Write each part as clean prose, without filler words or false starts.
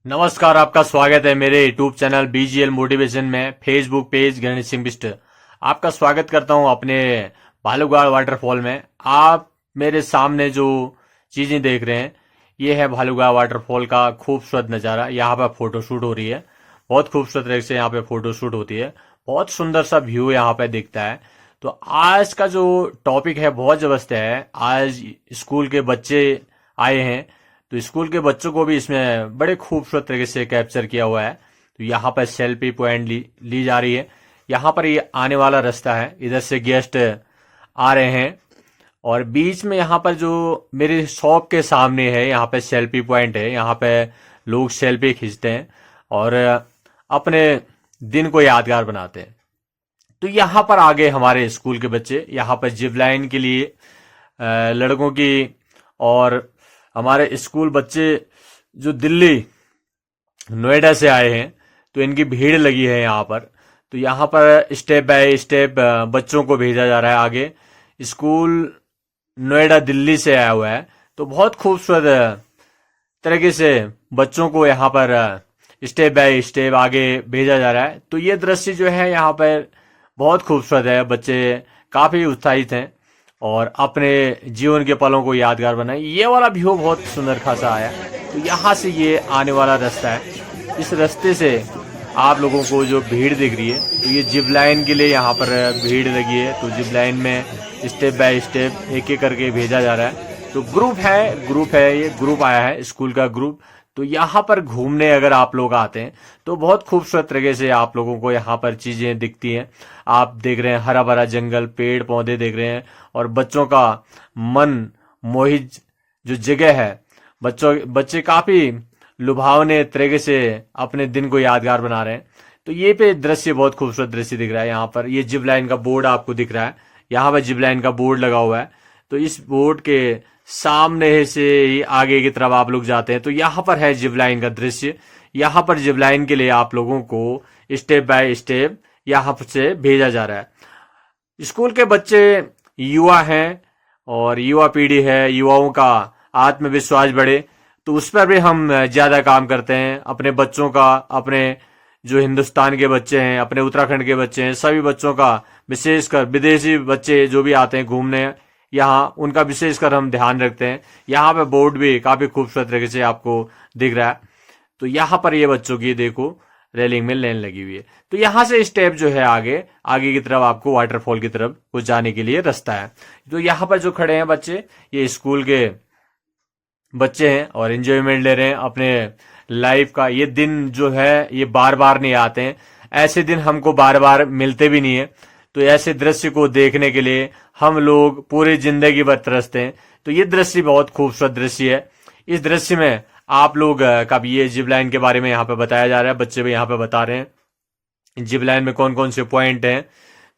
नमस्कार, आपका स्वागत है मेरे यूट्यूब चैनल बीजीएल मोटिवेशन में। फेसबुक पेज गणेश सिंह बिष्ट आपका स्वागत करता हूं अपने भालूगाड़ वाटरफॉल में। आप मेरे सामने जो चीजें देख रहे हैं ये है भालूगाड़ वाटरफॉल का खूबसूरत नज़ारा। यहाँ पर फोटो शूट हो रही है, बहुत खूबसूरत तरीके से यहाँ पे फोटो शूट होती है, बहुत सुंदर सा व्यू यहाँ पे दिखता है। तो आज का जो टॉपिक है बहुत जबरदस्त है। आज स्कूल के बच्चे आए हैं, तो स्कूल के बच्चों को भी इसमें बड़े खूबसूरत तरीके से कैप्चर किया हुआ है। तो यहाँ पर सेल्फी पॉइंट ली जा रही है। यहाँ पर ये आने वाला रास्ता है, इधर से गेस्ट आ रहे हैं और बीच में यहाँ पर जो मेरे शॉप के सामने है यहाँ पे सेल्फी पॉइंट है। यहाँ पे लोग सेल्फी खींचते हैं और अपने दिन को यादगार बनाते हैं। तो यहाँ पर आगे हमारे स्कूल के बच्चे यहाँ पर जिप लाइन के लिए लड़कों की, और हमारे स्कूल बच्चे जो दिल्ली नोएडा से आए हैं तो इनकी भीड़ लगी है यहाँ पर। तो यहाँ पर स्टेप बाय स्टेप बच्चों को भेजा जा रहा है आगे। स्कूल नोएडा दिल्ली से आया हुआ है, तो बहुत खूबसूरत तरीके से बच्चों को यहाँ पर स्टेप बाय स्टेप आगे भेजा जा रहा है। तो ये दृश्य जो है यहाँ पर बहुत खूबसूरत है। बच्चे काफी उत्साहित हैं और अपने जीवन के पलों को यादगार बनाए। ये वाला व्यू बहुत सुंदर खासा आया। तो यहाँ से ये आने वाला रास्ता है, इस रास्ते से आप लोगों को जो भीड़ दिख रही है तो ये जिप लाइन के लिए यहाँ पर भीड़ लगी है। तो जिप लाइन में स्टेप बाय स्टेप एक एक करके भेजा जा रहा है। तो ग्रुप है, ये ग्रुप आया है, स्कूल का ग्रुप। तो यहाँ पर घूमने अगर आप लोग आते हैं तो बहुत खूबसूरत तरीके से आप लोगों को यहाँ पर चीजें दिखती हैं। आप देख रहे हैं हरा भरा जंगल, पेड़ पौधे देख रहे हैं और बच्चों का मन मोहित जो जगह है, बच्चे काफी लुभावने तरीके से अपने दिन को यादगार बना रहे हैं। तो ये पे दृश्य बहुत खूबसूरत दृश्य दिख रहा है। यहाँ पर ये जिप लाइन का बोर्ड आपको दिख रहा है, यहाँ पर जिप लाइन का बोर्ड लगा हुआ है। तो इस बोर्ड के सामने से ही आगे की तरफ आप लोग जाते हैं तो यहाँ पर है जिप लाइन का दृश्य। यहाँ पर जिप लाइन के लिए आप लोगों को स्टेप बाय स्टेप यहाँ से भेजा जा रहा है। स्कूल के बच्चे युवा हैं और युवा पीढ़ी है, युवाओं का आत्मविश्वास बढ़े तो उस पर भी हम ज्यादा काम करते हैं। अपने बच्चों का, अपने जो हिंदुस्तान के बच्चे हैं, अपने उत्तराखंड के बच्चे हैं, सभी बच्चों का, विशेषकर विदेशी बच्चे जो भी आते हैं घूमने यहाँ, उनका विशेषकर हम ध्यान रखते हैं। यहाँ पे बोर्ड भी काफी खूबसूरत तरीके से आपको दिख रहा है। तो यहाँ पर ये बच्चों की देखो रेलिंग में लाइन लगी हुई है। तो यहाँ से स्टेप जो है आगे की तरफ आपको वाटरफॉल की तरफ कुछ जाने के लिए रास्ता है। तो यहाँ पर जो खड़े हैं बच्चे, ये स्कूल के बच्चे हैं और एंजॉयमेंट ले रहे हैं अपने लाइफ का। ये दिन जो है ये बार बार नहीं आते हैं, ऐसे दिन हमको बार बार मिलते भी नहीं है। तो ऐसे दृश्य को देखने के लिए हम लोग पूरी जिंदगी भर तरसते हैं। तो ये दृश्य बहुत खूबसूरत दृश्य है। इस दृश्य में आप लोग का भी ये जिप लाइन के बारे में यहाँ पे बताया जा रहा है, बच्चे भी यहाँ पे बता रहे हैं जिप लाइन में कौन कौन से पॉइंट हैं।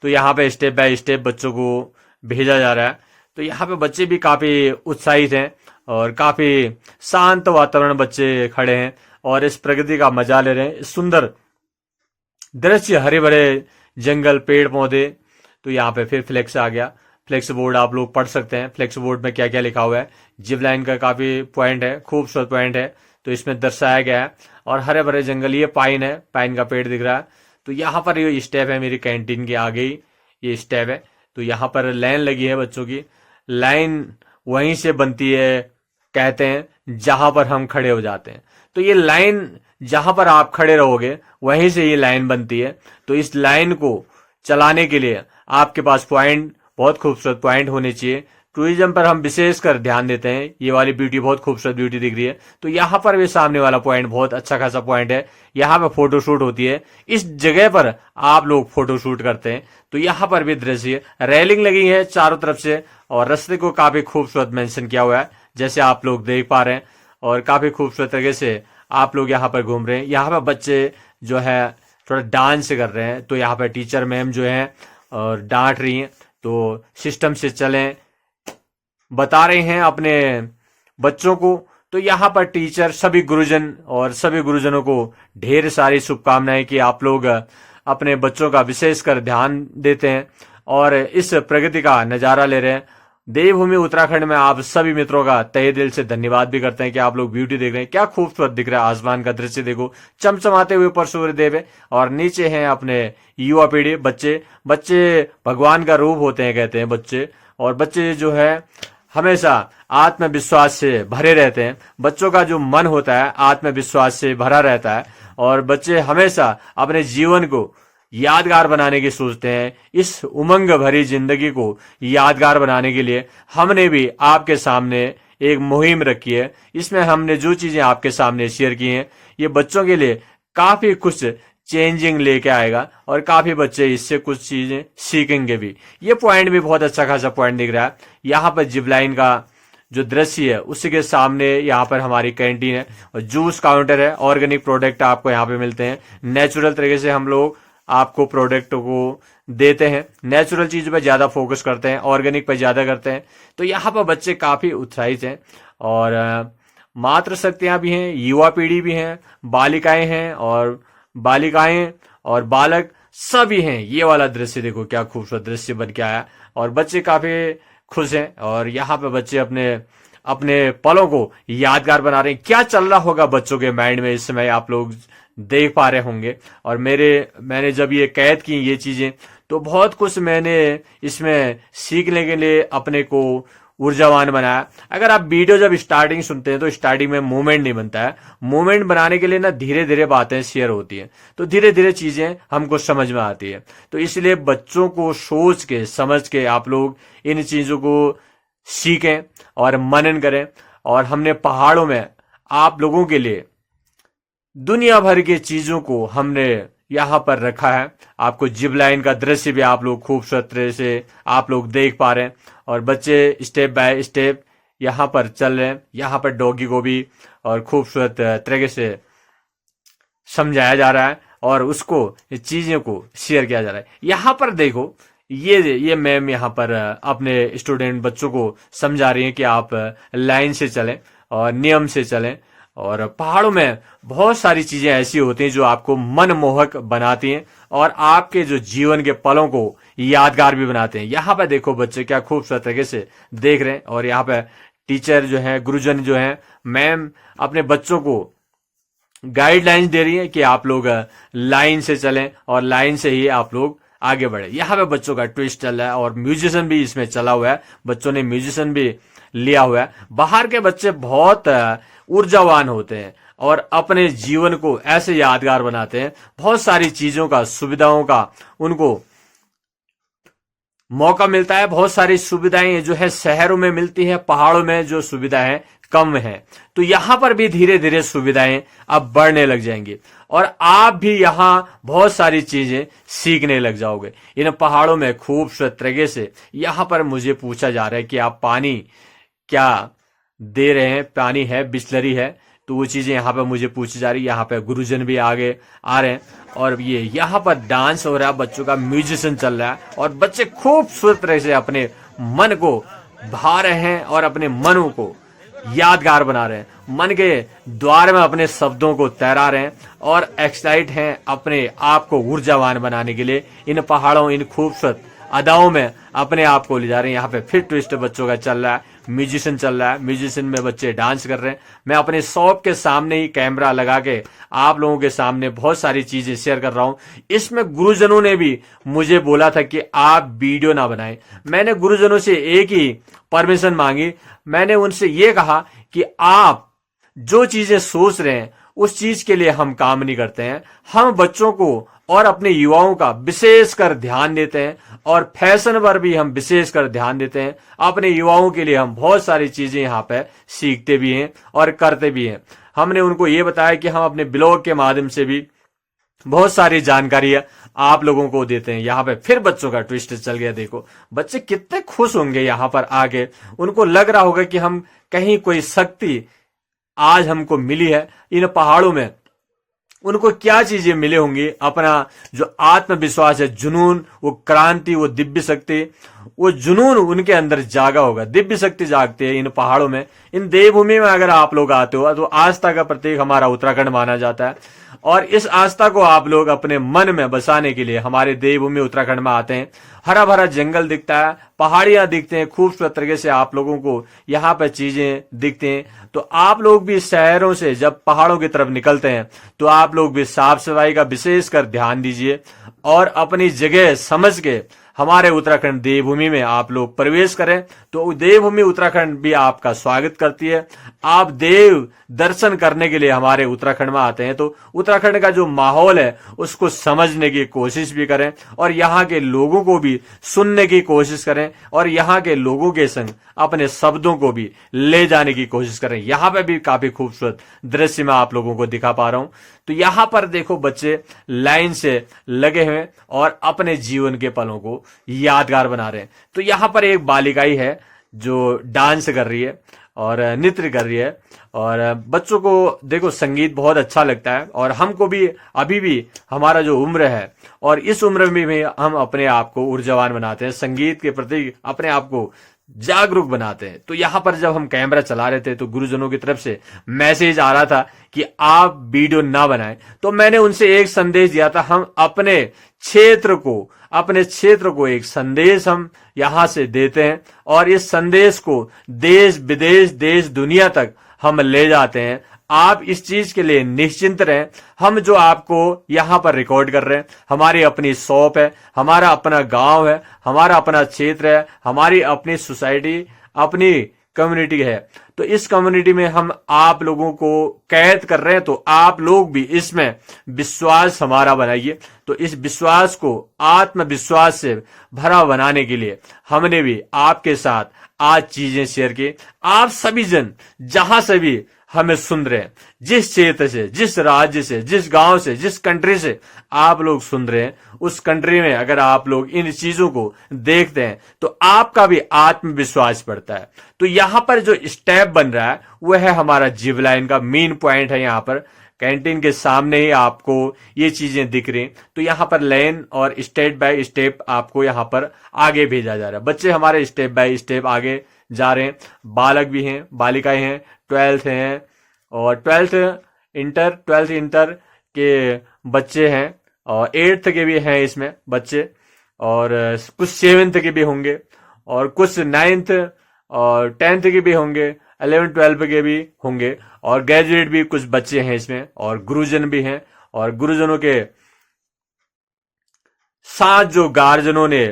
तो यहाँ पे स्टेप बाय स्टेप बच्चों को भेजा जा रहा है। तो यहाँ पे बच्चे भी काफी उत्साहित हैं और काफी शांत वातावरण बच्चे खड़े हैं और इस प्रकृति का मजा ले रहे हैं। सुंदर दृश्य, हरे भरे जंगल, पेड़ पौधे। तो यहाँ पे फिर फ्लेक्स आ गया, फ्लेक्स बोर्ड आप लोग पढ़ सकते हैं। फ्लेक्स बोर्ड में क्या क्या लिखा हुआ है। जिप लाइन का काफी पॉइंट है, खूबसूरत पॉइंट है, तो इसमें दर्शाया गया है। और हरे भरे जंगल, ये पाइन है, पाइन का पेड़ दिख रहा है। तो यहाँ पर ये स्टेप है, मेरी कैंटीन के आगे ही ये स्टेप है। तो यहाँ पर लाइन लगी है बच्चों की। लाइन वहीं से बनती है, कहते हैं, जहां पर हम खड़े हो जाते हैं। तो ये लाइन जहां पर आप खड़े रहोगे वहीं से ये लाइन बनती है। तो इस लाइन को चलाने के लिए आपके पास पॉइंट, बहुत खूबसूरत पॉइंट होने चाहिए। टूरिज्म पर हम विशेषकर ध्यान देते हैं। ये वाली ब्यूटी, बहुत खूबसूरत ब्यूटी दिख रही है। तो यहाँ पर भी सामने वाला पॉइंट बहुत अच्छा खासा पॉइंट है। यहाँ पे फोटो शूट होती है, इस जगह पर आप लोग फोटो शूट करते हैं। तो यहाँ पर भी दृश्य, रेलिंग लगी है चारों तरफ से और रास्ते को काफी खूबसूरत मेंशन किया हुआ है, जैसे आप लोग देख पा रहे हैं। और काफी खूबसूरत तरीके से आप लोग यहाँ पर घूम रहे हैं। यहाँ पर बच्चे जो है थोड़ा डांस कर रहे हैं। तो यहाँ पर टीचर मैम जो है और डांट रही हैं, तो सिस्टम से चलें बता रहे हैं अपने बच्चों को। तो यहाँ पर टीचर, सभी गुरुजन और सभी गुरुजनों को ढेर सारी शुभकामनाएं कि आप लोग अपने बच्चों का विशेषकर ध्यान देते हैं और इस प्रगति का नजारा ले रहे हैं। देवभूमि उत्तराखंड में आप सभी मित्रों का तहे दिल से धन्यवाद भी करते हैं कि आप लोग ब्यूटी देख रहे हैं। क्या खूबसूरत दिख रहा है आसमान का दृश्य, देखो चमचमाते हुए ऊपर सूर्यदेव है और नीचे हैं अपने युवा पीढ़ी, बच्चे। बच्चे भगवान का रूप होते हैं कहते हैं बच्चे, और बच्चे जो है हमेशा आत्मविश्वास से भरे रहते हैं। बच्चों का जो मन होता है आत्मविश्वास से भरा रहता है और बच्चे हमेशा अपने जीवन को यादगार बनाने की सोचते हैं। इस उमंग भरी जिंदगी को यादगार बनाने के लिए हमने भी आपके सामने एक मुहिम रखी है। इसमें हमने जो चीजें आपके सामने शेयर की हैं ये बच्चों के लिए काफी कुछ चेंजिंग लेके आएगा और काफी बच्चे इससे कुछ चीजें सीखेंगे भी। ये पॉइंट भी बहुत अच्छा खासा पॉइंट दिख रहा है। यहाँ पर जिपलाइन का जो दृश्य है उसी के सामने यहाँ पर हमारी कैंटीन है और जूस काउंटर है। ऑर्गेनिक प्रोडक्ट आपको यहाँ पे मिलते हैं। नेचुरल तरीके से हम लोग आपको प्रोडक्ट को देते हैं। नेचुरल चीज पे ज्यादा फोकस करते हैं, ऑर्गेनिक पे ज्यादा करते हैं। तो यहाँ पर बच्चे काफी उत्साहित हैं और मातृ शक्तियां भी हैं, युवा पीढ़ी भी हैं, बालिकाएं हैं और बालक सभी हैं। ये वाला दृश्य देखो क्या खूबसूरत दृश्य बन के आया और बच्चे काफी खुश हैं और यहाँ पे बच्चे अपने अपने पलों को यादगार बना रहे हैं। क्या चल रहा होगा बच्चों के माइंड में इस समय आप लोग देख पा रहे होंगे। और मैंने जब ये कैद की ये चीजें तो बहुत कुछ मैंने इसमें सीखने के लिए अपने को ऊर्जावान बनाया। अगर आप वीडियो जब स्टार्टिंग सुनते हैं तो स्टार्टिंग में मूवमेंट नहीं बनता है। मूवमेंट बनाने के लिए ना धीरे धीरे बातें शेयर होती हैं तो धीरे धीरे चीजें हमको समझ में आती है। तो इसलिए बच्चों को सोच के समझ के आप लोग इन चीजों को सीखें और मनन करें। और हमने पहाड़ों में आप लोगों के लिए दुनिया भर की चीजों को हमने यहाँ पर रखा है। आपको जिप लाइन का दृश्य भी आप लोग खूबसूरत तरह से आप लोग देख पा रहे हैं और बच्चे स्टेप बाय स्टेप यहाँ पर चल रहे हैं। यहाँ पर डॉगी को भी और खूबसूरत तरीके से समझाया जा रहा है और उसको चीजों को शेयर किया जा रहा है। यहाँ पर देखो ये मैम यहाँ पर अपने स्टूडेंट बच्चों को समझा रही हैं कि आप लाइन से चलें और नियम से चलें। और पहाड़ों में बहुत सारी चीजें ऐसी होती हैं जो आपको मनमोहक बनाती हैं और आपके जो जीवन के पलों को यादगार भी बनाते हैं। यहाँ पे देखो बच्चे क्या खूबसूरत तरीके से देख रहे हैं और यहाँ पे टीचर जो है, गुरुजन जो है, मैम अपने बच्चों को गाइडलाइंस दे रही है कि आप लोग लाइन से चलें और लाइन से ही आप लोग आगे बढ़े। यहाँ पे बच्चों का ट्विस्ट चल रहा है और म्यूजिशियन भी इसमें चला हुआ है। बच्चों ने म्यूजिशियन भी लिया हुआ है। बाहर के बच्चे बहुत ऊर्जावान होते हैं और अपने जीवन को ऐसे यादगार बनाते हैं। बहुत सारी चीजों का, सुविधाओं का उनको मौका मिलता है। बहुत सारी सुविधाएं जो है शहरों में मिलती है, पहाड़ों में जो सुविधाएं कम है। तो यहां पर भी धीरे धीरे सुविधाएं अब बढ़ने लग जाएंगी और आप भी यहां बहुत सारी चीजें सीखने लग जाओगे इन पहाड़ों में खूबसूरत तरीके से। यहां पर मुझे पूछा जा रहा है कि आप पानी क्या दे रहे हैं, पानी है, बिस्लरी है, तो वो चीजें यहाँ पे मुझे पूछी जा रही है। यहाँ पे गुरुजन भी आगे आ रहे हैं और ये यहाँ पर डांस हो रहा है, बच्चों का म्यूजिशियन चल रहा है और बच्चे खूबसूरत तरह से अपने मन को भा रहे हैं और अपने मनों को यादगार बना रहे हैं। मन के द्वार में अपने शब्दों को तैरा रहे हैं और एक्साइट हैं अपने आप को ऊर्जावान बनाने के लिए। इन पहाड़ों, इन खूबसूरत अदाओं में अपने आप को ले जा रहे हैं। यहाँ पे फिर ट्विस्ट बच्चों का चल रहा है, म्यूजिशियन चल रहा है, म्यूजिशियन में बच्चे डांस कर रहे हैं। मैं अपने शॉप के सामने ही कैमरा लगा के आप लोगों के सामने बहुत सारी चीजें शेयर कर रहा हूं। इसमें गुरुजनों ने भी मुझे बोला था कि आप वीडियो ना बनाएं। मैंने गुरुजनों से एक ही परमिशन मांगी। मैंने उनसे ये कहा कि आप जो चीजें सोच रहे हैं उस चीज के लिए हम काम नहीं करते हैं। हम बच्चों को और अपने युवाओं का विशेषकर ध्यान देते हैं और फैशन पर भी हम विशेषकर ध्यान देते हैं। अपने युवाओं के लिए हम बहुत सारी चीजें यहाँ पे सीखते भी हैं और करते भी हैं। हमने उनको ये बताया कि हम अपने ब्लॉग के माध्यम से भी बहुत सारी जानकारी आप लोगों को देते हैं। यहाँ पे फिर बच्चों का ट्विस्ट चल गया। देखो बच्चे कितने खुश होंगे यहाँ पर आके। उनको लग रहा होगा कि हम कहीं कोई शक्ति आज हमको मिली है इन पहाड़ों में। उनको क्या चीजें मिले होंगी, अपना जो आत्मविश्वास है, जुनून, वो क्रांति, वो दिव्य शक्ति, वो जुनून उनके अंदर जागा होगा। दिव्य शक्ति जागती है इन पहाड़ों में। इन देवभूमि में अगर आप लोग आते हो तो आस्था का प्रतीक हमारा उत्तराखंड माना जाता है और इस आस्था को आप लोग अपने मन में बसाने के लिए हमारे देवभूमि उत्तराखंड में आते हैं। हरा भरा जंगल दिखता है, पहाड़ियां दिखते हैं, खूबसूरत तरीके से आप लोगों को यहाँ पे चीजें दिखते हैं। तो आप लोग भी शहरों से जब पहाड़ों की तरफ निकलते हैं तो आप लोग भी साफ सफाई का विशेषकर ध्यान दीजिए और अपनी जगह समझ के हमारे उत्तराखंड देवभूमि में आप लोग प्रवेश करें तो देवभूमि उत्तराखंड भी आपका स्वागत करती है। आप देव दर्शन करने के लिए हमारे उत्तराखंड में आते हैं तो उत्तराखंड का जो माहौल है उसको समझने की कोशिश भी करें और यहाँ के लोगों को भी सुनने की कोशिश करें और यहाँ के लोगों के संग अपने शब्दों को भी ले जाने की कोशिश करें। यहाँ पे भी काफी खूबसूरत दृश्य मैं आप लोगों को दिखा पा रहा हूं। तो यहाँ पर देखो बच्चे लाइन से लगे हुए और अपने जीवन के पलों को यादगार बना रहे हैं। तो यहाँ पर एक बालिकाई है जो डांस कर रही है और नृत्य कर रही है और बच्चों को देखो संगीत बहुत अच्छा लगता है और हमको भी अभी भी हमारा जो उम्र है और इस उम्र में भी हम अपने आप को ऊर्जावान बनाते हैं, संगीत के प्रति अपने आप को जागरूक बनाते हैं। तो यहाँ पर जब हम कैमरा चला रहे थे तो गुरुजनों की तरफ से मैसेज आ रहा था कि आप वीडियो ना बनाएं, तो मैंने उनसे एक संदेश दिया था, हम अपने क्षेत्र को एक संदेश हम यहां से देते हैं और इस संदेश को देश विदेश देश दुनिया तक हम ले जाते हैं। आप इस चीज के लिए निश्चिंत रहें। हम जो आपको यहां पर रिकॉर्ड कर रहे हैं, हमारी अपनी शॉप है, हमारा अपना गांव है, हमारा अपना क्षेत्र है, हमारी अपनी सोसाइटी, अपनी कम्युनिटी है। तो इस कम्युनिटी में हम आप लोगों को कैद कर रहे हैं तो आप लोग भी इसमें विश्वास हमारा बनाइए। तो इस विश्वास को आत्मविश्वास से भरा बनाने के लिए हमने भी आपके साथ आज चीजें शेयर की। आप सभी जन जहां से भी हमें सुन रहे हैं, जिस क्षेत्र से, जिस राज्य से, जिस गांव से, जिस कंट्री से आप लोग सुन रहे हैं, उस कंट्री में अगर आप लोग इन चीजों को देखते हैं तो आपका भी आत्मविश्वास बढ़ता है। तो यहां पर जो स्टेप बन रहा है वह है हमारा जिव लाइन का मेन पॉइंट है। यहां पर कैंटीन के सामने ही आपको ये चीजें दिख रही। तो यहाँ पर लाइन और स्टेप बाय स्टेप आपको यहाँ पर आगे भेजा जा रहा है। बच्चे हमारे स्टेप बाय स्टेप आगे जा रहे हैं, बालक भी हैं, बालिकाएं हैं, 12th हैं और 12th इंटर के बच्चे हैं और 8th के भी हैं इसमें बच्चे और कुछ 7th के भी होंगे और कुछ 9th और 10th के भी होंगे, 11 12 के भी होंगे और ग्रेजुएट भी कुछ बच्चे हैं इसमें और गुरुजन भी हैं। और गुरुजनों के साथ जो गार्जियनों ने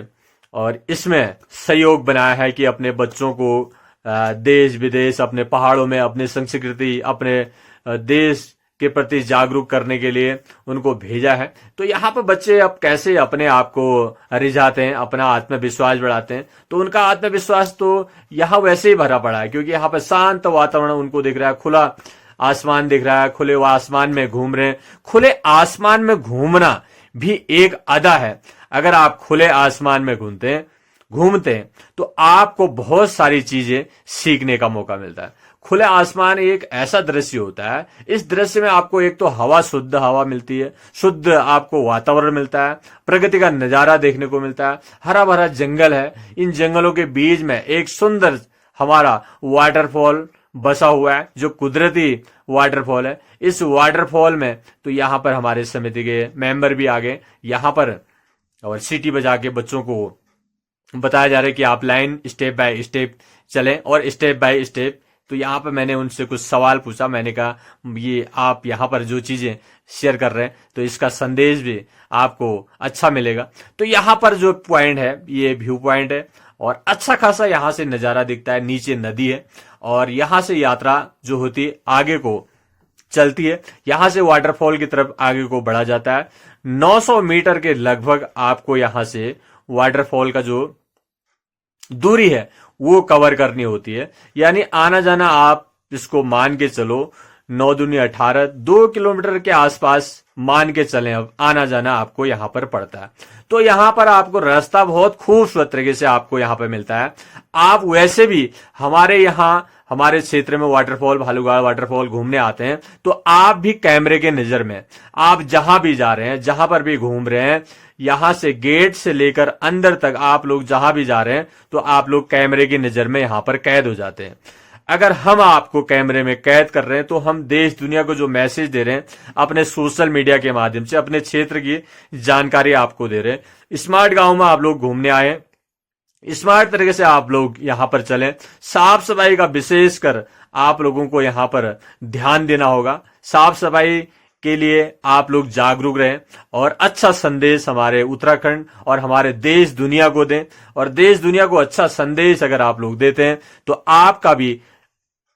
और इसमें सहयोग बनाया है कि अपने बच्चों को देश विदेश, अपने पहाड़ों में, अपनी संस्कृति, अपने देश के प्रति जागरूक करने के लिए उनको भेजा है। तो यहाँ पर बच्चे अब कैसे अपने आप को रिझाते हैं, अपना आत्मविश्वास बढ़ाते हैं। तो उनका आत्मविश्वास तो यहाँ वैसे ही भरा पड़ा है क्योंकि यहाँ पर शांत वातावरण उनको दिख रहा है, खुला आसमान दिख रहा है, खुले आसमान में घूम रहे हैं। खुले आसमान में घूमना भी एक अदा है। अगर आप खुले आसमान में घूमते हैं तो आपको बहुत सारी चीजें सीखने का मौका मिलता है। खुले आसमान एक ऐसा दृश्य होता है, इस दृश्य में आपको एक तो हवा, शुद्ध हवा मिलती है, शुद्ध आपको वातावरण मिलता है, प्रकृति का नजारा देखने को मिलता है, हरा भरा जंगल है, इन जंगलों के बीच में एक सुंदर हमारा वाटरफॉल बसा हुआ है जो कुदरती वाटरफॉल है। इस वाटरफॉल में तो यहाँ पर हमारे समिति के मेंबर भी आ गए यहाँ पर और सीटी बजा के बच्चों को बताया जा रहा है कि आप लाइन स्टेप बाय स्टेप चलें और स्टेप बाय स्टेप। तो यहाँ पर मैंने उनसे कुछ सवाल पूछा, मैंने कहा ये आप यहाँ पर जो चीजें शेयर कर रहे हैं तो इसका संदेश भी आपको अच्छा मिलेगा। तो यहाँ पर जो पॉइंट है ये व्यू पॉइंट है और अच्छा खासा यहाँ से नजारा दिखता है, नीचे नदी है और यहाँ से यात्रा जो होती है आगे को चलती है, यहाँ से वाटरफॉल की तरफ आगे को बढ़ा जाता है। 900 मीटर के लगभग आपको यहाँ से वाटरफॉल का जो दूरी है वो कवर करनी होती है, यानी आना जाना आप इसको मान के चलो 9 दूनी 18, 2 किलोमीटर के आसपास मान के चलें। अब आना जाना आपको यहाँ पर पड़ता है। तो यहाँ पर आपको रास्ता बहुत खूबसूरत तरीके से आपको यहाँ पर मिलता है। आप वैसे भी हमारे क्षेत्र में वाटरफॉल, भालूगाड़ वाटरफॉल घूमने आते हैं तो आप भी कैमरे के नजर में, आप जहां भी जा रहे हैं, जहां पर भी घूम रहे हैं, यहां से गेट से लेकर अंदर तक आप लोग जहां भी जा रहे हैं तो आप लोग कैमरे की नजर में यहां पर कैद हो जाते हैं। अगर हम आपको कैमरे में कैद कर रहे हैं तो हम देश दुनिया को जो मैसेज दे रहे हैं अपने सोशल मीडिया के माध्यम से, अपने क्षेत्र की जानकारी आपको दे रहे हैं। स्मार्ट गांव में आप लोग घूमने आए, स्मार्ट तरीके से आप लोग यहां पर चलें। साफ सफाई का विशेषकर आप लोगों को यहां पर ध्यान देना होगा। साफ सफाई के लिए आप लोग जागरूक रहें और अच्छा संदेश हमारे उत्तराखंड और हमारे देश दुनिया को दें। और देश दुनिया को अच्छा संदेश अगर आप लोग देते हैं तो आपका भी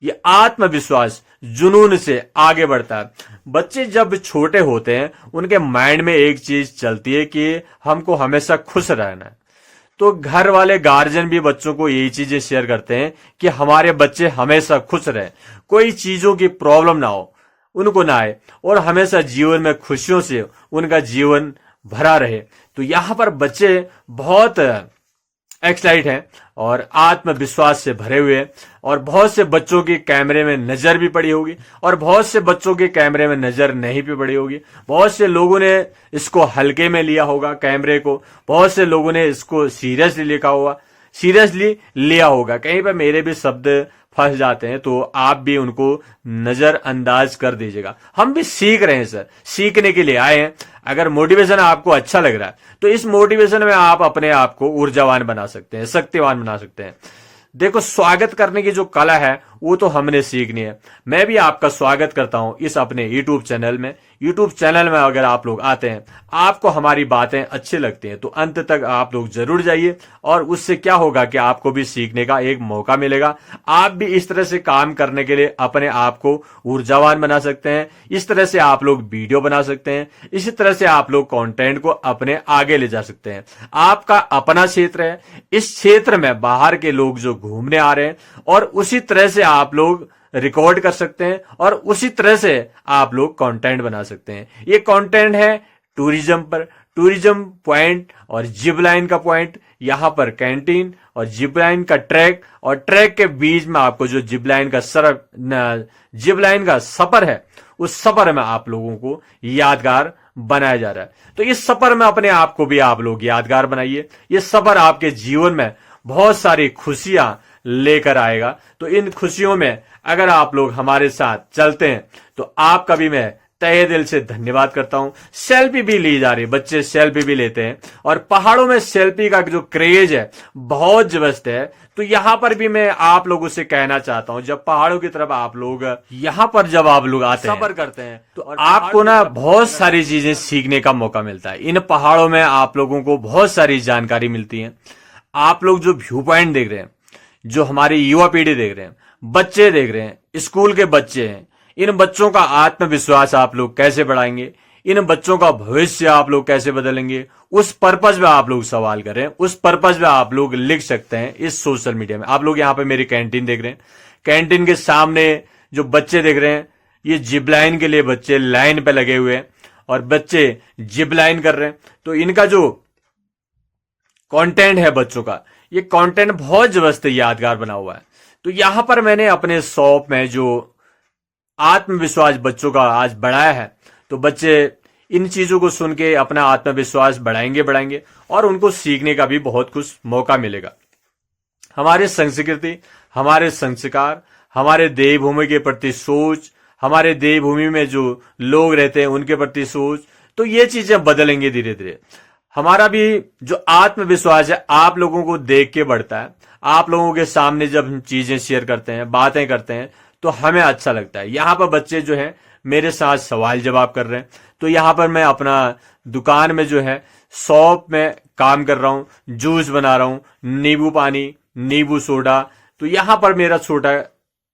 ये आत्मविश्वास जुनून से आगे बढ़ता है। बच्चे जब छोटे होते हैं उनके माइंड में एक चीज चलती है कि हमको हमेशा खुश रहना है। तो घर वाले गार्जियन भी बच्चों को यही चीजें शेयर करते हैं कि हमारे बच्चे हमेशा खुश रहे, कोई चीजों की प्रॉब्लम ना हो, उनको ना आए और हमेशा जीवन में खुशियों से उनका जीवन भरा रहे। तो यहां पर बच्चे बहुत एक्साइट हैं और आत्मविश्वास से भरे हुए हैं। और बहुत से बच्चों की कैमरे में नजर भी पड़ी होगी और बहुत से बच्चों के कैमरे में नजर नहीं भी पड़ी होगी। बहुत से लोगों ने इसको हल्के में लिया होगा कैमरे को, बहुत से लोगों ने इसको सीरियसली लिया होगा। कहीं पर मेरे भी शब्द फंस जाते हैं तो आप भी उनको नजरअंदाज कर दीजिएगा। हम भी सीख रहे हैं सर, सीखने के लिए आए हैं। अगर मोटिवेशन आपको अच्छा लग रहा है तो इस मोटिवेशन में आप अपने आप को ऊर्जावान बना सकते हैं, शक्तिवान बना सकते हैं। देखो, स्वागत करने की जो कला है वो तो हमने सीखनी है। मैं भी आपका स्वागत करता हूं इस अपने यूट्यूब चैनल में। यूट्यूब चैनल में अगर आप लोग आते हैं, आपको हमारी बातें अच्छी लगती हैं तो अंत तक आप लोग जरूर जाइए और उससे क्या होगा कि आपको भी सीखने का एक मौका मिलेगा। आप भी इस तरह से काम करने के लिए अपने आप को ऊर्जावान बना सकते हैं। इस तरह से आप लोग वीडियो बना सकते हैं, इसी तरह से आप लोग कंटेंट को अपने आगे ले जा सकते हैं। आपका अपना क्षेत्र है, इस क्षेत्र में बाहर के लोग जो घूमने आ रहे हैं और उसी तरह से आप लोग रिकॉर्ड कर सकते हैं और उसी तरह से आप लोग कंटेंट बना सकते हैं। ये कंटेंट है टूरिज्म पर, टूरिज्म पॉइंट और जिप लाइन का पॉइंट, यहां पर कैंटीन और जिप लाइन का ट्रैक, और ट्रैक के बीच में आपको जो जिप लाइन का सफर है उस सफर में आप लोगों को यादगार बनाया जा रहा है। तो इस सफर में अपने आप को भी आप लोग यादगार बनाइए। ये सफर आपके जीवन में बहुत सारी खुशियां लेकर आएगा। तो इन खुशियों में अगर आप लोग हमारे साथ चलते हैं तो आपका भी मैं तहे दिल से धन्यवाद करता हूं। सेल्फी भी ली जा रही, बच्चे सेल्फी भी लेते हैं और पहाड़ों में सेल्फी का जो क्रेज है बहुत जबरदस्त है। तो यहां पर भी मैं आप लोगों से कहना चाहता हूं, जब पहाड़ों की तरफ आप लोग यहां पर जब आप लोग आते हैं, सफर करते हैं, तो आपको ना बहुत सारी चीजें सीखने का मौका मिलता है। इन पहाड़ों में आप लोगों को बहुत सारी जानकारी मिलती है। आप लोग जो व्यू पॉइंट देख रहे हैं, जो हमारी युवा पीढ़ी देख रहे हैं, बच्चे देख रहे हैं, स्कूल के बच्चे हैं, इन बच्चों का आत्मविश्वास आप लोग कैसे बढ़ाएंगे, इन बच्चों का भविष्य आप लोग कैसे बदलेंगे, उस पर्पज में आप लोग सवाल करें, उस पर्पज में आप लोग लिख सकते हैं इस सोशल मीडिया में। आप लोग यहाँ पे मेरी कैंटीन देख रहे हैं, कैंटीन के सामने जो बच्चे देख रहे हैं, ये जिप लाइन के लिए बच्चे लाइन पे लगे हुए हैं और बच्चे जिप लाइन कर रहे हैं। तो इनका जो कंटेंट है बच्चों का, ये कंटेंट बहुत जबरदस्त यादगार बना हुआ है। तो यहां पर मैंने अपने शॉप में जो आत्मविश्वास बच्चों का आज बढ़ाया है, तो बच्चे इन चीजों को सुन के अपना आत्मविश्वास बढ़ाएंगे और उनको सीखने का भी बहुत कुछ मौका मिलेगा। हमारे संस्कृति, हमारे संस्कार, हमारे देवभूमि के प्रति सोच, हमारे देवभूमि में जो लोग रहते हैं उनके प्रति सोच, तो ये चीजें बदलेंगे धीरे धीरे। हमारा भी जो आत्मविश्वास है आप लोगों को देख के बढ़ता है। आप लोगों के सामने जब हम चीजें शेयर करते हैं, बातें करते हैं, तो हमें अच्छा लगता है। यहाँ पर बच्चे जो हैं मेरे साथ सवाल जवाब कर रहे हैं। तो यहाँ पर मैं अपना दुकान में जो है शॉप में काम कर रहा हूँ, जूस बना रहा हूँ, नींबू पानी, नींबू सोडा। तो यहाँ पर मेरा छोटा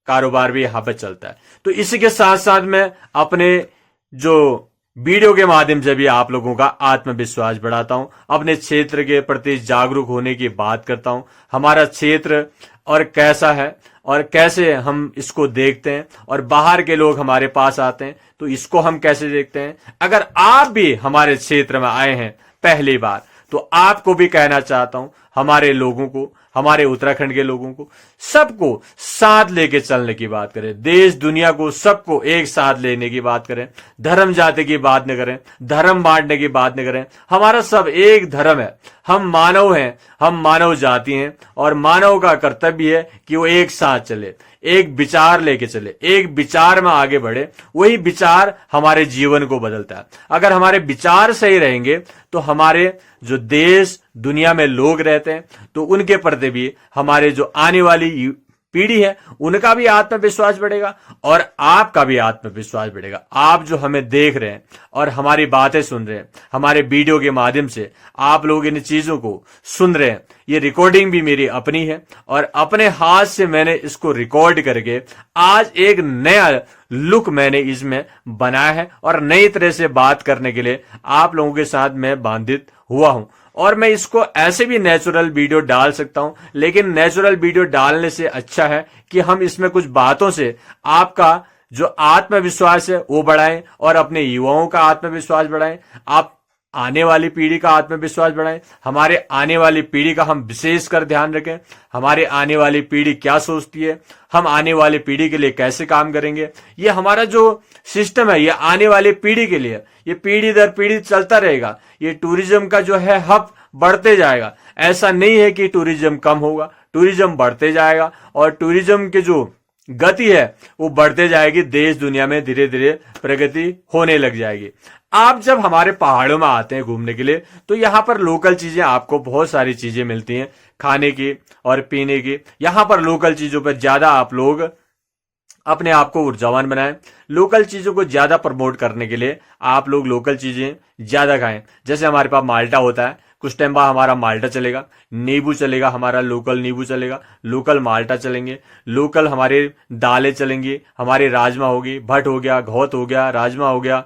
कारोबार भी यहाँ पर चलता है। तो इसी के साथ साथ मैं अपने जो वीडियो के माध्यम से भी आप लोगों का आत्मविश्वास बढ़ाता हूं, अपने क्षेत्र के प्रति जागरूक होने की बात करता हूं। हमारा क्षेत्र और कैसा है और कैसे हम इसको देखते हैं और बाहर के लोग हमारे पास आते हैं तो इसको हम कैसे देखते हैं। अगर आप भी हमारे क्षेत्र में आए हैं पहली बार तो आपको भी कहना चाहता हूं, हमारे लोगों को, हमारे उत्तराखंड के लोगों को सबको साथ लेके चलने की बात करें, देश दुनिया को सबको एक साथ लेने की बात करें, धर्म जाति की बात न करें, धर्म बांटने की बात न करें। हमारा सब एक धर्म है, हम मानव हैं, हम मानव जाति हैं और मानव का कर्तव्य है कि वो एक साथ चले, एक विचार लेके चले, एक विचार में आगे बढ़े। वही विचार हमारे जीवन को बदलता है। अगर हमारे विचार सही रहेंगे तो हमारे जो देश दुनिया में लोग रहते हैं तो उनके प्रति भी हमारे जो आने वाली पीढ़ी है उनका भी आत्मविश्वास बढ़ेगा और आपका भी आत्मविश्वास बढ़ेगा। आप जो हमें देख रहे हैं और हमारी बातें सुन रहे हैं, हमारे वीडियो के माध्यम से आप लोग इन चीजों को सुन रहे हैं। ये रिकॉर्डिंग भी मेरी अपनी है और अपने हाथ से मैंने इसको रिकॉर्ड करके आज एक नया लुक मैंने इसमें बनाया है और नई तरह से बात करने के लिए आप लोगों के साथ मैं बांधित हुआ हूं। और मैं इसको ऐसे भी नेचुरल वीडियो डाल सकता हूं, लेकिन नेचुरल वीडियो डालने से अच्छा है कि हम इसमें कुछ बातों से आपका जो आत्मविश्वास है वो बढ़ाएं और अपने युवाओं का आत्मविश्वास बढ़ाएं, आप आने वाली पीढ़ी का आत्मविश्वास बढ़ाएं। हमारे आने वाली पीढ़ी का हम विशेष कर ध्यान रखें, हमारे आने वाली पीढ़ी क्या सोचती है, हम आने वाली पीढ़ी के लिए कैसे काम करेंगे। ये हमारा जो सिस्टम है ये आने वाली पीढ़ी के लिए, ये पीढ़ी दर पीढ़ी चलता रहेगा। ये टूरिज्म का जो है हब बढ़ते जाएगा, ऐसा नहीं है कि टूरिज्म कम होगा, टूरिज्म बढ़ते जाएगा और टूरिज्म के जो गति है वो बढ़ते जाएगी। देश दुनिया में धीरे धीरे प्रगति होने लग जाएगी। आप जब हमारे पहाड़ों में आते हैं घूमने के लिए तो यहाँ पर लोकल चीजें, आपको बहुत सारी चीजें मिलती हैं खाने की और पीने की। यहाँ पर लोकल चीजों पर ज्यादा आप लोग अपने आप को ऊर्जावान बनाएं। लोकल चीजों को ज्यादा प्रमोट करने के लिए आप लोग लोकल चीजें ज्यादा खाएं। जैसे हमारे पास माल्टा होता है, कुछ टाइम बाद हमारा माल्टा चलेगा, नींबू चलेगा, हमारा लोकल नींबू चलेगा, लोकल माल्टा चलेंगे, लोकल हमारे दालें चलेंगी, हमारे राजमा होगी, भट हो गया, घौत हो गया, राजमा हो गया,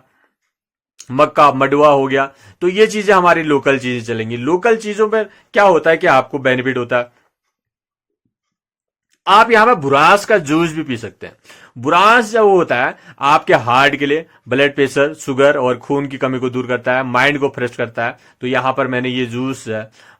मक्का मडुआ हो गया। तो ये चीजें हमारी लोकल चीजें चलेंगी। लोकल चीजों पर क्या होता है कि आपको बेनिफिट होता है, आप यहां पर बुरास का जूस भी पी सकते हैं। बुरास जब होता है आपके हार्ट के लिए, ब्लड प्रेशर, शुगर और खून की कमी को दूर करता है, माइंड को फ्रेश करता है। तो यहां पर मैंने ये जूस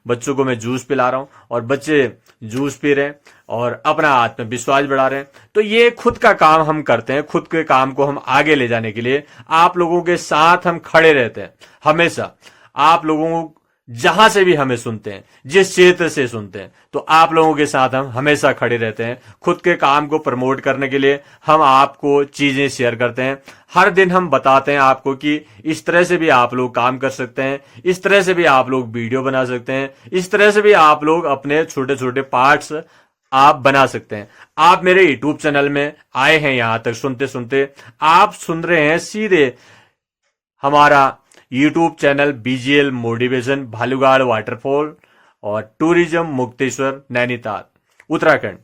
बच्चों को मैं जूस पिला रहा हूं और बच्चे जूस पी रहे हैं और अपना आत्मविश्वास बढ़ा रहे हैं। तो ये खुद का काम हम करते हैं, खुद के काम को हम आगे ले जाने के लिए आप लोगों के साथ हम खड़े रहते हैं हमेशा। आप लोगों को जहां से भी हमें सुनते हैं, जिस क्षेत्र से सुनते हैं, तो आप लोगों के साथ हम हमेशा खड़े रहते हैं। खुद के काम को प्रमोट करने के लिए हम आपको चीजें शेयर करते हैं। हर दिन हम बताते हैं आपको कि इस तरह से भी आप लोग काम कर सकते हैं, इस तरह से भी आप लोग वीडियो बना सकते हैं, इस तरह से भी आप लोग अपने छोटे छोटे पार्ट्स आप बना सकते हैं। आप मेरे यूट्यूब चैनल में आए हैं, यहां तक सुनते सुनते आप सुन रहे हैं सीधे हमारा YouTube channel BGL motivation Bhalugad waterfall और टूरिज्म मुक्तेश्वर नैनीताल उत्तराखंड।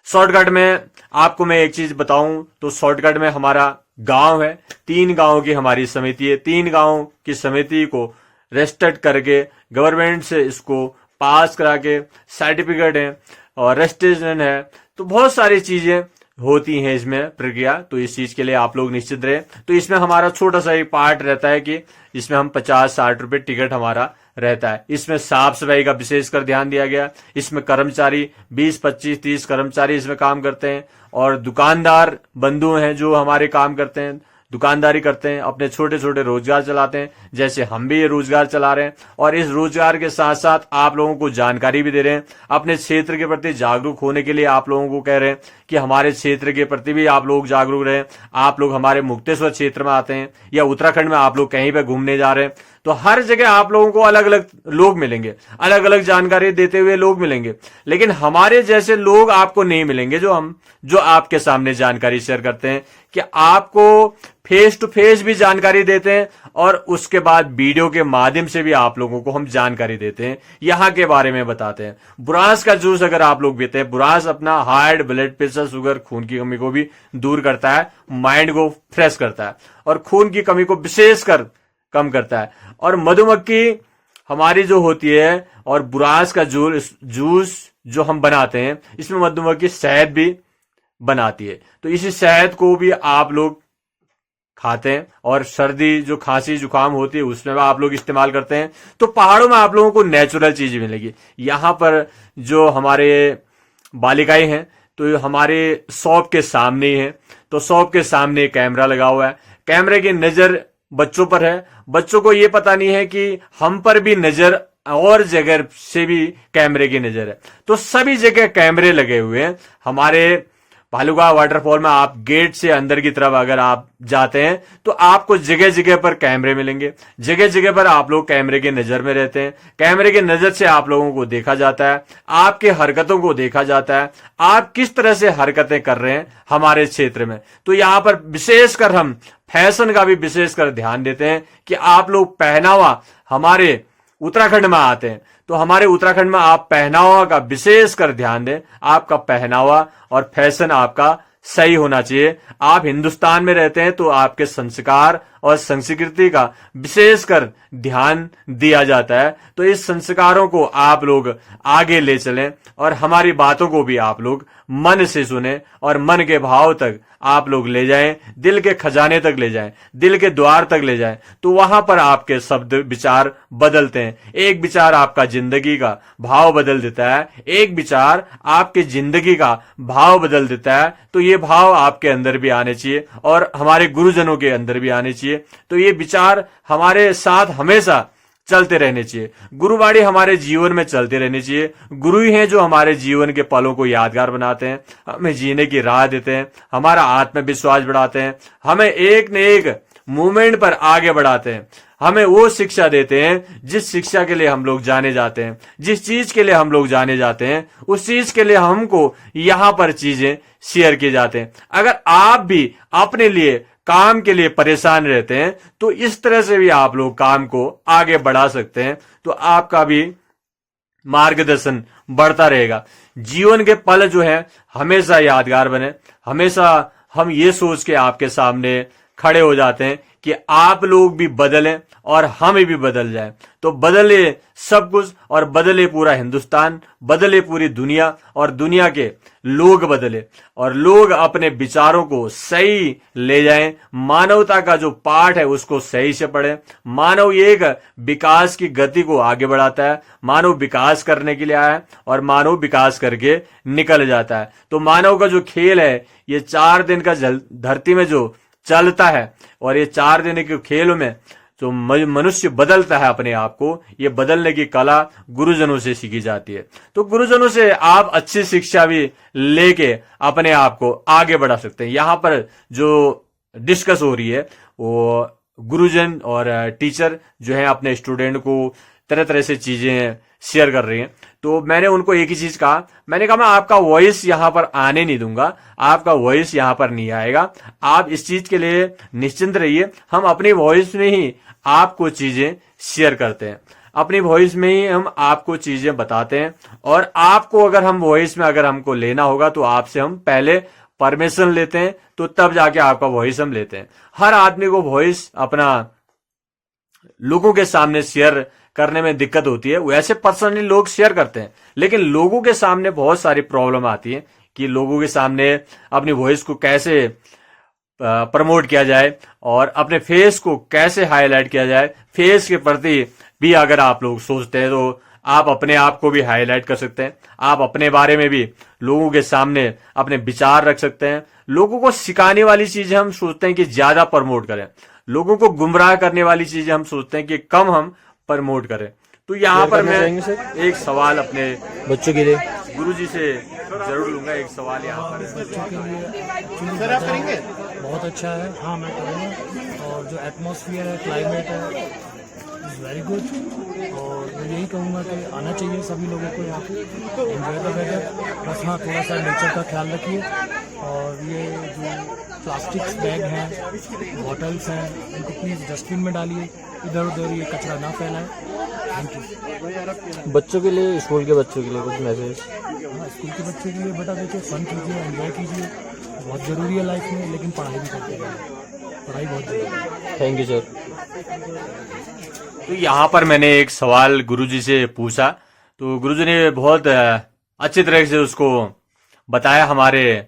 शॉर्टकट में आपको मैं एक चीज बताऊं तो शॉर्टकट में हमारा गांव है, 3 गांव की हमारी समिति है। 3 गांव की समिति को रजिस्टर्ड करके गवर्नमेंट से इसको पास करा के सर्टिफिकेट है और रजिस्ट्रेशन है। तो बहुत सारी चीजें होती हैं इसमें प्रक्रिया। तो इस चीज के लिए आप लोग निश्चित रहे। तो इसमें हमारा छोटा सा एक पार्ट रहता है कि इसमें हम 50-60 रुपए टिकट हमारा रहता है। इसमें साफ सफाई का विशेषकर ध्यान दिया गया। इसमें कर्मचारी 20, 25, 30 कर्मचारी इसमें काम करते हैं और दुकानदार बंधु हैं जो हमारे काम करते हैं, दुकानदारी करते हैं, अपने छोटे छोटे रोजगार चलाते हैं। जैसे हम भी ये रोजगार चला रहे हैं और इस रोजगार के साथ साथ आप लोगों को जानकारी भी दे रहे हैं। अपने क्षेत्र के प्रति जागरूक होने के लिए आप लोगों को कह रहे हैं कि हमारे क्षेत्र के प्रति भी आप लोग जागरूक रहें। आप लोग हमारे मुक्तेश्वर क्षेत्र में आते हैं या उत्तराखंड में आप लोग कहीं पे घूमने जा रहे हैं तो हर जगह आप लोगों को अलग अलग लोग मिलेंगे, अलग अलग जानकारी देते हुए लोग मिलेंगे, लेकिन हमारे जैसे लोग आपको नहीं मिलेंगे जो आपके सामने जानकारी शेयर करते हैं कि आपको फेस टू फेस भी जानकारी देते हैं और उसके बाद वीडियो के माध्यम से भी आप लोगों को हम जानकारी देते हैं, यहाँ के बारे में बताते हैं। बुरास का जूस अगर आप लोग पीते हैं, बुरास अपना हार्ट, ब्लड प्रेशर, शुगर, खून की कमी को भी दूर करता है, माइंड को फ्रेश करता है और खून की कमी को विशेषकर कम करता है। और मधुमक्खी हमारी जो होती है और बुरास का जूस जो हम बनाते हैं इसमें मधुमक्खी शहद भी बनाती है। तो इसी शहद को भी आप लोग खाते हैं और सर्दी जो खांसी जुकाम होती है उसमें भी आप लोग इस्तेमाल करते हैं। तो पहाड़ों में आप लोगों को नेचुरल चीज मिलेगी। यहाँ पर जो हमारे बालिकाएं हैं तो हमारे शॉप के सामने ही है, तो शॉप के सामने कैमरा लगा हुआ है। कैमरे की नजर बच्चों पर है। बच्चों को ये पता नहीं है कि हम पर भी नजर और जगह से भी कैमरे की नजर है। तो सभी जगह कैमरे लगे हुए हैं। हमारे भालूगांव वाटरफॉल में आप गेट से अंदर की तरफ अगर आप जाते हैं तो आपको जगह जगह पर कैमरे मिलेंगे। जगह जगह पर आप लोग कैमरे की नजर में रहते हैं। कैमरे की नजर से आप लोगों को देखा जाता है, आपके हरकतों को देखा जाता है, आप किस तरह से हरकतें कर रहे हैं हमारे क्षेत्र में। तो यहां पर विशेषकर हम फैशन का भी विशेषकर ध्यान देते हैं कि आप लोग पहनावा, हमारे उत्तराखंड में आते हैं तो हमारे उत्तराखंड में आप पहनावा का विशेष कर ध्यान दें। आपका पहनावा और फैशन आपका सही होना चाहिए। आप हिंदुस्तान में रहते हैं तो आपके संस्कार और संस्कृति का विशेष कर ध्यान दिया जाता है। तो इस संस्कारों को आप लोग आगे ले चलें और हमारी बातों को भी आप लोग मन से सुने और मन के भाव तक आप लोग ले जाएं, दिल के खजाने तक ले जाएं, दिल के द्वार तक ले जाएं। तो वहां पर आपके शब्द विचार बदलते हैं। एक विचार आपका जिंदगी का भाव बदल देता है, एक विचार आपकी जिंदगी का भाव बदल देता है। तो ये भाव आपके अंदर भी आने चाहिए और हमारे गुरुजनों के अंदर भी आने चाहिए। तो ये विचार हमारे साथ हमेशा चलते रहने चाहिए। गुरुवाणी हमारे जीवन में चलते रहने चाहिए। गुरु ही हैं जो हमारे जीवन के पलों को यादगार बनाते हैं, हमें जीने की राह देते हैं, हमारा आत्मविश्वास बढ़ाते हैं, हमें एक न एक मूवमेंट पर आगे बढ़ाते हैं, हमें वो शिक्षा देते हैं जिस शिक्षा के लिए हम लोग जाने जाते हैं। जिस चीज के लिए हम लोग जाने जाते हैं उस चीज के लिए हमको यहां पर चीजें शेयर किए जाते हैं। अगर आप भी अपने लिए काम के लिए परेशान रहते हैं तो इस तरह से भी आप लोग काम को आगे बढ़ा सकते हैं। तो आपका भी मार्गदर्शन बढ़ता रहेगा। जीवन के पल जो है हमेशा यादगार बने। हमेशा हम ये सोच के आपके सामने खड़े हो जाते हैं कि आप लोग भी बदलें और हम भी बदल जाएं। तो बदले सब कुछ और बदले पूरा हिंदुस्तान, बदले पूरी दुनिया और दुनिया के लोग बदले और लोग अपने विचारों को सही ले जाएं। मानवता का जो पाठ है उसको सही से पढ़ें। मानव एक विकास की गति को आगे बढ़ाता है। मानव विकास करने के लिए आया है और मानव विकास करके निकल जाता है। तो मानव का जो खेल है ये 4 दिन का धरती में जो चलता है और ये 4 दिन के खेलों में जो मनुष्य बदलता है अपने आप को, ये बदलने की कला गुरुजनों से सीखी जाती है। तो गुरुजनों से आप अच्छी शिक्षा भी लेके अपने आप को आगे बढ़ा सकते हैं। यहाँ पर जो डिस्कस हो रही है वो गुरुजन और टीचर जो है अपने स्टूडेंट को तरह तरह से चीजें शेयर कर रही हैं। तो मैंने उनको एक ही चीज कहा, मैंने कहा मैं आपका वॉइस यहां पर आने नहीं दूंगा, आपका वॉइस यहां पर नहीं आएगा। आप इस चीज के लिए निश्चिंत रहिए। हम अपनी वॉइस में ही आपको चीजें शेयर करते हैं, अपनी वॉइस में ही हम आपको चीजें बताते हैं। और आपको अगर हम वॉइस में अगर हमको लेना होगा तो आपसे हम पहले परमिशन लेते हैं, तो तब जाके आपका वॉइस हम लेते हैं। हर आदमी को वॉइस अपना लोगों के सामने शेयर करने में दिक्कत होती है। वैसे पर्सनली लोग शेयर करते हैं, लेकिन लोगों के सामने बहुत सारी प्रॉब्लम आती है कि लोगों के सामने अपनी वॉइस को कैसे प्रमोट किया जाए और अपने फेस को कैसे हाईलाइट किया जाए। फेस के प्रति भी अगर आप लोग सोचते हैं तो आप अपने आप को भी हाईलाइट कर सकते हैं। आप अपने बारे में भी लोगों के सामने अपने विचार रख सकते हैं। लोगों को सिखाने वाली चीजें हम सोचते हैं कि ज्यादा प्रमोट करें, लोगों को गुमराह करने वाली चीजें हम सोचते हैं कि कम हम प्रमोट करें। तो यहाँ पर मैं एक सवाल अपने बच्चों के लिए गुरुजी से जरूर लूंगा। एक सवाल यहाँ पर बच्चों के लिए सर आप करेंगे, बहुत अच्छा है। हाँ मैं करूँगा। और जो एटमॉस्फेयर है, क्लाइमेट है, इज़ वेरी गुड। और मैं यही कहूँगा कि आना चाहिए सभी लोगों को यहाँ पे, एंजॉय द वेदर। बस हाँ थोड़ा सा नेचर का ख्याल रखिए। और ये जो प्लास्टिक बैग हैं, बॉटल्स हैं, इनको प्लीज़ डस्टबिन में डालिए, इधर उधर ये कचरा ना फैलाएं। Thank you. बच्चों के लिए, स्कूल के बच्चों के लिए कुछ मैसेज? हाँ स्कूल के बच्चों के लिए बेटा देखिए फन कीजिए, एंजॉय कीजिए, बहुत ज़रूरी है लाइफ में, लेकिन पढ़ाई भी करते रहिए, पढ़ाई बहुत ज़रूरी है। Thank you sir. तो यहाँ पर मैंने एक सवाल गुरुजी से पूछा, तो गुरुजी ने बहुत अच्छी तरह से उसको बताया हमारे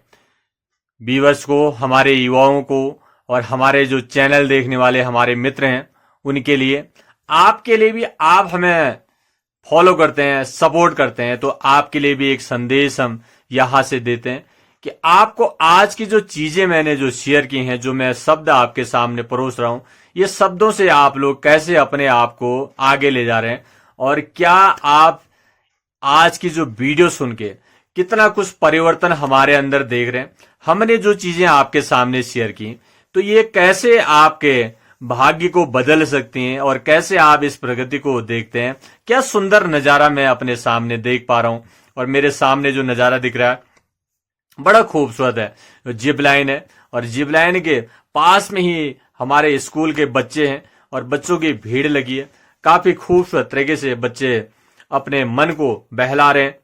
व्यूअर्स को, हमारे युवाओं को और हमारे जो चैनल देखने वाले हमारे मित्र हैं उनके लिए, आपके लिए भी। आप हमें फॉलो करते हैं, सपोर्ट करते हैं, तो आपके लिए भी एक संदेश हम यहां से देते हैं कि आपको आज की जो चीजें मैंने जो शेयर की हैं, जो मैं शब्द आपके सामने परोस रहा हूं, ये शब्दों से आप लोग कैसे अपने आप को आगे ले जा रहे हैं, और क्या आप आज की जो वीडियो सुन के कितना कुछ परिवर्तन हमारे अंदर देख रहे हैं। हमने जो चीजें आपके सामने शेयर की, तो ये कैसे आपके भाग्य को बदल सकती हैं और कैसे आप इस प्रगति को देखते हैं। क्या सुंदर नजारा मैं अपने सामने देख पा रहा हूं, और मेरे सामने जो नजारा दिख रहा है बड़ा खूबसूरत है। जिप लाइन है, और जिप लाइन के पास में ही हमारे स्कूल के बच्चे हैं, और बच्चों की भीड़ लगी है। काफी खूबसूरत तरीके से बच्चे अपने मन को बहला रहे हैं।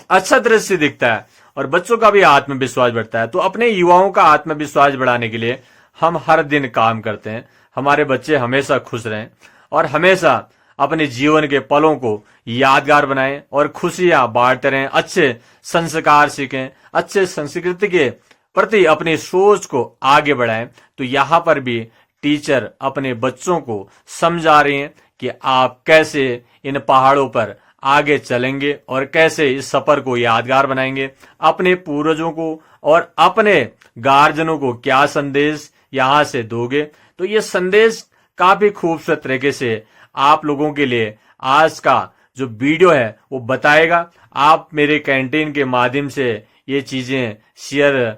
अच्छा दृश्य दिखता है, और बच्चों का भी आत्मविश्वास बढ़ता है। तो अपने युवाओं का आत्मविश्वास बढ़ाने के लिए हम हर दिन काम करते हैं। हमारे बच्चे हमेशा खुश रहें, और हमेशा अपने जीवन के पलों को यादगार बनाएं, और खुशियां बांटते रहें। अच्छे संस्कार सीखें, अच्छे संस्कृति के प्रति अपनी सोच को आगे बढ़ाएं। तो यहाँ पर भी टीचर अपने बच्चों को समझा रही हैं कि आप कैसे इन पहाड़ों पर आगे चलेंगे और कैसे इस सफर को यादगार बनाएंगे। अपने पूर्वजों को और अपने गार्जियनों को क्या संदेश यहां से दोगे। तो ये संदेश काफी खूबसूरत तरीके से आप लोगों के लिए आज का जो वीडियो है वो बताएगा। आप मेरे कैंटीन के माध्यम से ये चीजें शेयर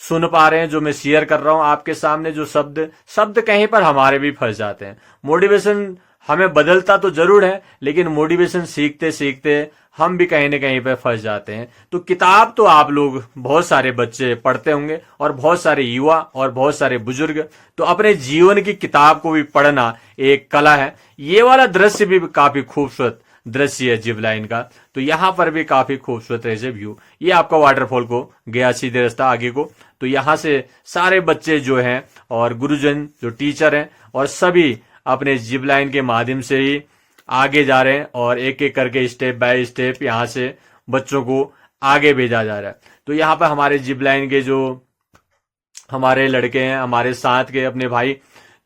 सुन पा रहे हैं, जो मैं शेयर कर रहा हूं आपके सामने। जो शब्द कहीं पर हमारे भी फंस जाते हैं। मोटिवेशन हमें बदलता तो जरूर है, लेकिन मोटिवेशन सीखते सीखते हम भी कहीं ना कहीं पे फंस जाते हैं। तो किताब तो आप लोग बहुत सारे बच्चे पढ़ते होंगे, और बहुत सारे युवा और बहुत सारे बुजुर्ग। तो अपने जीवन की किताब को भी पढ़ना एक कला है। ये वाला दृश्य भी काफी खूबसूरत दृश्य है जिप लाइन का। तो यहाँ पर भी काफी खूबसूरत है व्यू। ये आपका वाटरफॉल को गया सीधे रास्ता आगे को। तो यहाँ से सारे बच्चे जो हैं और गुरुजन जो टीचर हैं और सभी अपने जिप लाइन के माध्यम से ही आगे जा रहे हैं, और एक एक करके स्टेप बाय स्टेप यहाँ से बच्चों को आगे भेजा जा रहा है। तो यहाँ पर हमारे जिप लाइन के जो हमारे लड़के हैं, हमारे साथ के अपने भाई,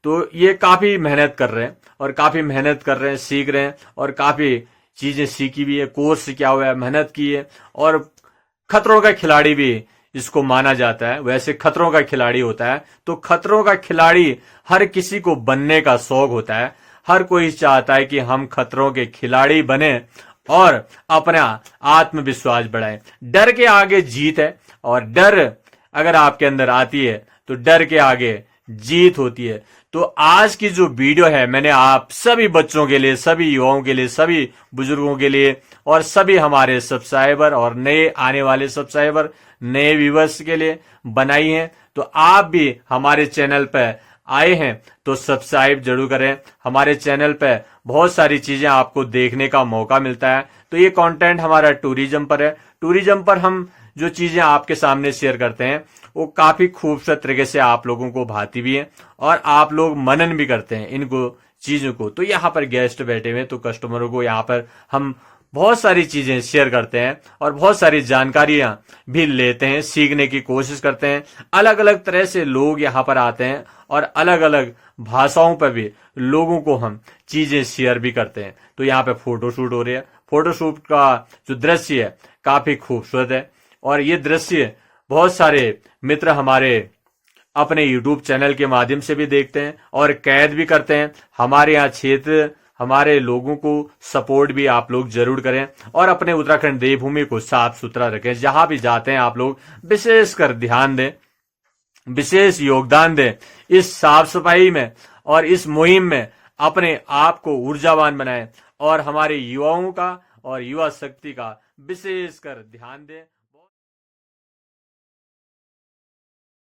तो ये काफी मेहनत कर रहे हैं, और काफी मेहनत कर रहे हैं, सीख रहे हैं, और काफी चीजें सीखी भी है, कोर्स क्या हुआ है, मेहनत की है। और खतरों का खिलाड़ी भी इसको माना जाता है। वैसे खतरों का खिलाड़ी होता है, तो खतरों का खिलाड़ी हर किसी को बनने का शौक होता है। हर कोई चाहता है कि हम खतरों के खिलाड़ी बने और अपना आत्मविश्वास बढ़ाएं। डर के आगे जीत है, और डर अगर आपके अंदर आती है तो डर के आगे जीत होती है। तो आज की जो वीडियो है मैंने आप सभी बच्चों के लिए, सभी युवाओं के लिए, सभी बुजुर्गों के लिए, और सभी हमारे सब्सक्राइबर और नए आने वाले सब्सक्राइबर, नए व्यूवर्स के लिए बनाई है। तो आप भी हमारे चैनल पर आए हैं तो सब्सक्राइब जरूर करें। हमारे चैनल पर बहुत सारी चीजें आपको देखने का मौका मिलता है। तो ये कंटेंट हमारा टूरिज्म पर है। टूरिज्म पर हम जो चीजें आपके सामने शेयर करते हैं वो काफी खूबसूरत तरीके से आप लोगों को भाती भी है, और आप लोग मनन भी करते हैं इनको चीजों को। तो यहाँ पर गेस्ट बैठे हुए, तो कस्टमरों को यहाँ पर हम बहुत सारी चीजें शेयर करते हैं, और बहुत सारी जानकारियां भी लेते हैं, सीखने की कोशिश करते हैं। अलग अलग तरह से लोग यहाँ पर आते हैं, और अलग अलग भाषाओं पर भी लोगों को हम चीजें शेयर भी करते हैं। तो यहाँ पे फोटोशूट हो रही है। फोटोशूट का जो दृश्य है काफी खूबसूरत है, और ये दृश्य बहुत सारे मित्र हमारे अपने YouTube चैनल के माध्यम से भी देखते हैं और कैद भी करते हैं। हमारे यहाँ क्षेत्र, हमारे लोगों को सपोर्ट भी आप लोग जरूर करें, और अपने उत्तराखंड देवभूमि को साफ सुथरा रखें। जहां भी जाते हैं आप लोग विशेषकर ध्यान दें, विशेष योगदान दें इस साफ सफाई में, और इस मुहिम में अपने आप को ऊर्जावान बनाएं, और हमारे युवाओं का और युवा शक्ति का विशेषकर ध्यान दें।